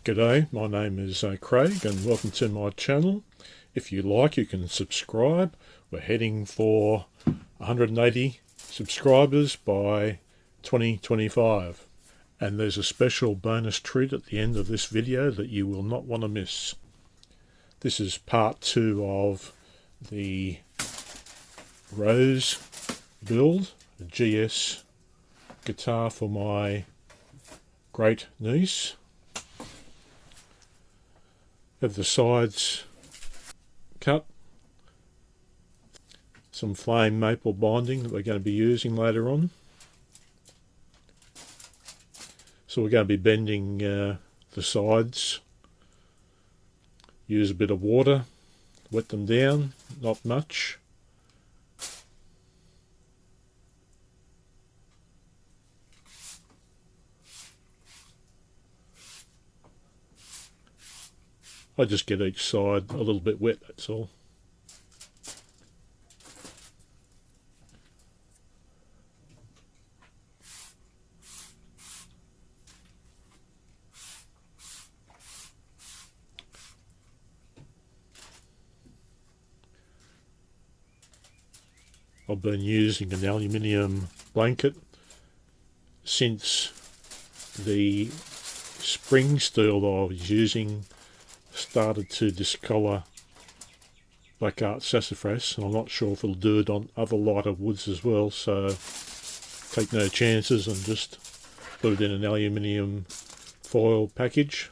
G'day, my name is Craig and welcome to my channel. If you like, you can subscribe. We're heading for 180 subscribers by 2025. And there's a special bonus treat at the end of this video that you will not want to miss. This is part 2 of the Rose build, a GS guitar for my great niece. Have the sides cut, some flame maple binding that we're going to be using later on. So we're going to be bending the sides, use a bit of water, wet them down, not much. I just get each side a little bit wet, that's all. I've been using an aluminium blanket since the spring steel that I was using started to discolour Blackheart sassafras, and I'm not sure if it'll do it on other lighter woods as well, so take no chances and just put it in an aluminium foil package.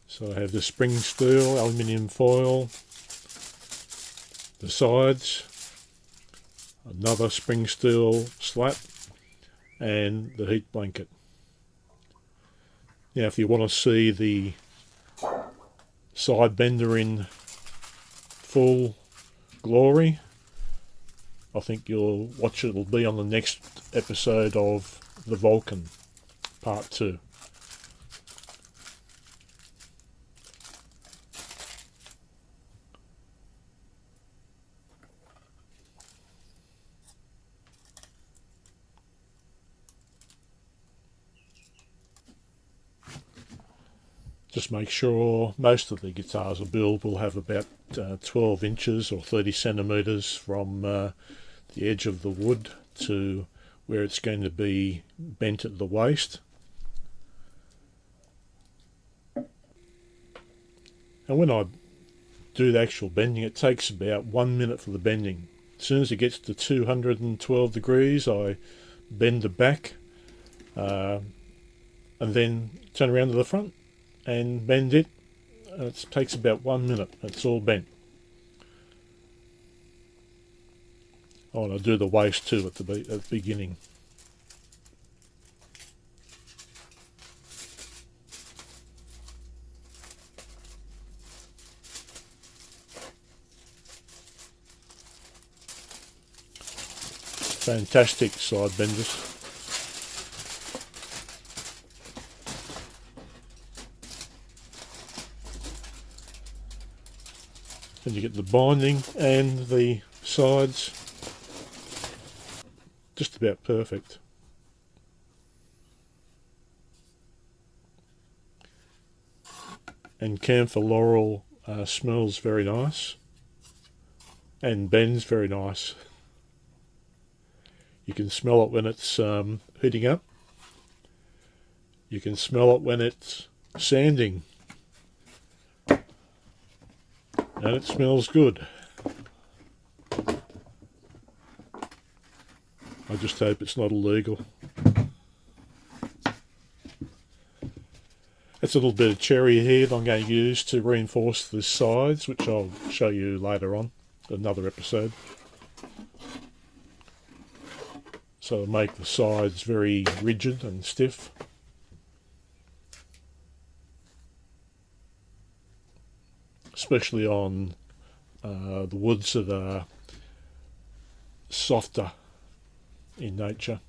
So I have the spring steel, aluminium foil, the sides, another spring steel slat, and the heat blanket. Now if you want to see the side bender in full glory, I think you'll watch it. It'll be on the next episode of the Vulcan, part 2. Just make sure most of the guitars I build will have about 12 inches or 30 centimetres from the edge of the wood to where it's going to be bent at the waist. And when I do the actual bending, it takes about 1 minute for the bending. As soon as it gets to 212 degrees, I bend the back and then turn around to the front and bend it. It takes about 1 minute. It's all bent. Oh, and I do the waist too at the beginning. Fantastic side benders. Then you get the binding and the sides just about perfect. And camphor laurel smells very nice and bends very nice. You can smell it when it's heating up. You can smell it when it's sanding. And it smells good. I just hope it's not illegal. That's a little bit of cherry here that I'm going to use to reinforce the sides, which I'll show you later on, another episode. So to make the sides very rigid and stiff. Especially on the woods that are softer in nature.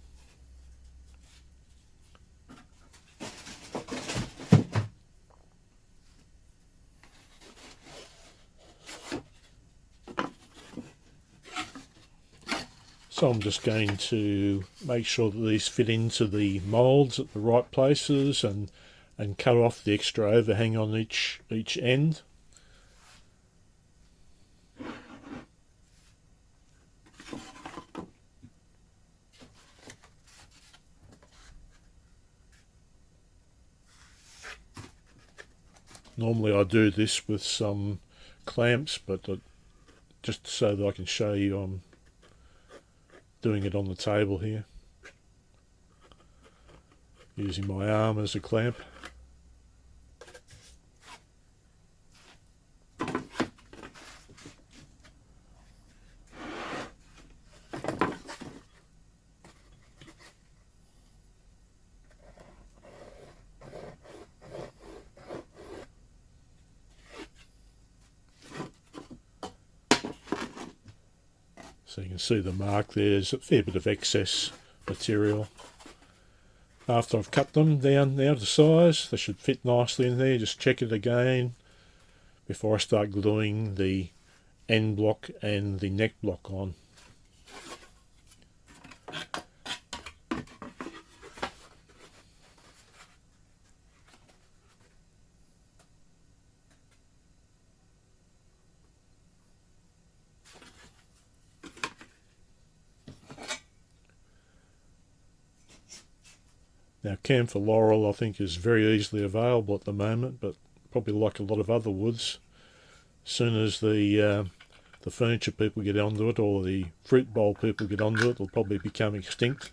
So I'm just going to make sure that these fit into the moulds at the right places and and cut off the extra overhang on each end. Normally I do this with some clamps, but just so that I can show you I'm doing it on the table here, using my arm as a clamp. So you can see the mark, there's a fair bit of excess material. After I've cut them down now to size, they should fit nicely in there. Just check it again before I start gluing the end block and the neck block on. Now, camphor laurel I think is very easily available at the moment, but probably like a lot of other woods, as soon as the furniture people get onto it, or the fruit bowl people get onto it, it'll probably become extinct.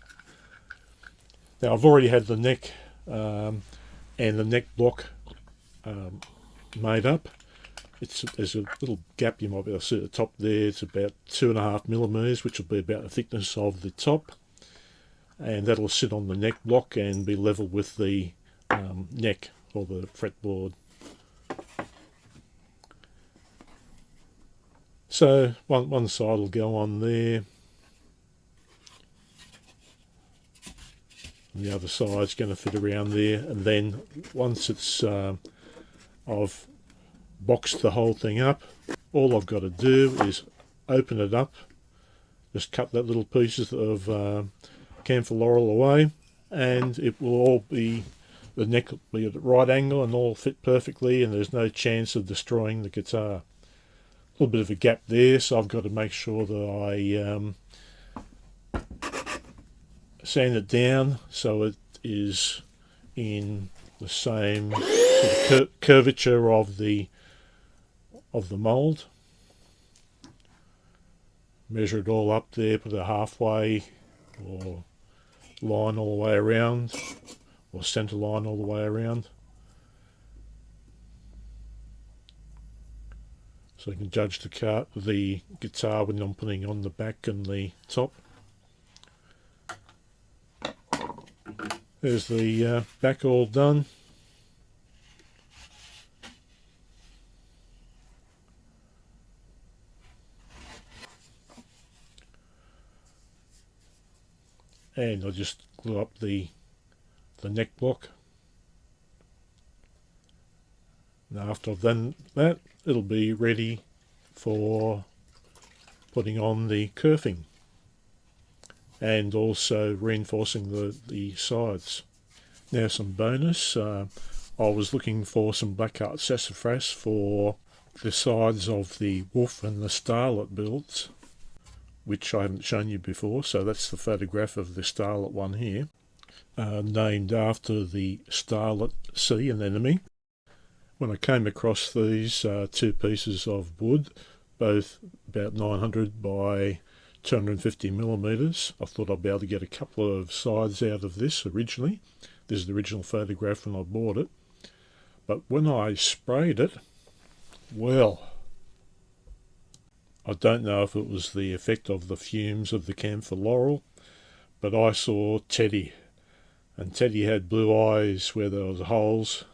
Now, I've already had the neck and the neck block made up. There's a little gap you might be able to see at the top there. It's about 2.5 millimeters, which will be about the thickness of the top. And that'll sit on the neck block and be level with the neck or the fretboard. So one side will go on there, and the other side's going to fit around there, and then once it's I've boxed the whole thing up, all I've got to do is open it up, just cut that little pieces of camphor laurel away, and it will all be, the neck will be at the right angle and all fit perfectly, and there's no chance of destroying the guitar. A little bit of a gap there, so I've got to make sure that I sand it down so it is in the same sort of curvature of the mould. Measure it all up there, put a halfway or line all the way around, or centre line all the way around, so you can judge the guitar when I'm putting on the back and the top. There's the back all done. And I'll just glue up the neck block. Now after I've done that, it'll be ready for putting on the kerfing and also reinforcing the sides. Now some bonus, I was looking for some Blackheart sassafras for the sides of the wolf and the starlet builds, which I haven't shown you before. So that's the photograph of the starlet one here, named after the starlet sea anemone. When I came across these two pieces of wood, both about 900 by 250 millimeters, I thought I'd be able to get a couple of sides out of this originally. This is the original photograph when I bought it. But when I sprayed it, well, I don't know if it was the effect of the fumes of the camphor laurel, but I saw Teddy, and Teddy had blue eyes where there was holes,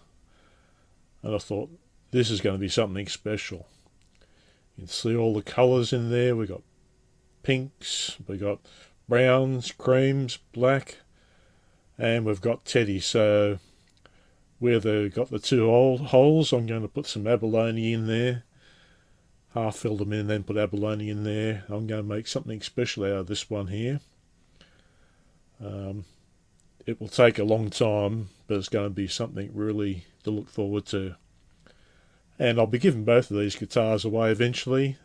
and I thought, this is going to be something special. You can see all the colours in there. We got pinks, we got browns, creams, black, and we've got Teddy. So where they've got the two holes, I'm going to put some abalone in there. Half fill them in, then put abalone in there. I'm going to make something special out of this one here. It will take a long time but it's going to be something really to look forward to. And I'll be giving both of these guitars away eventually.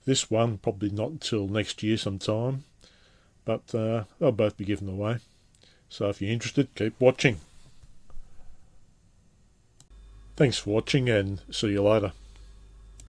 This one probably not until next year sometime, but they'll both be given away. So if you're interested, keep watching. Thanks for watching, and see you later.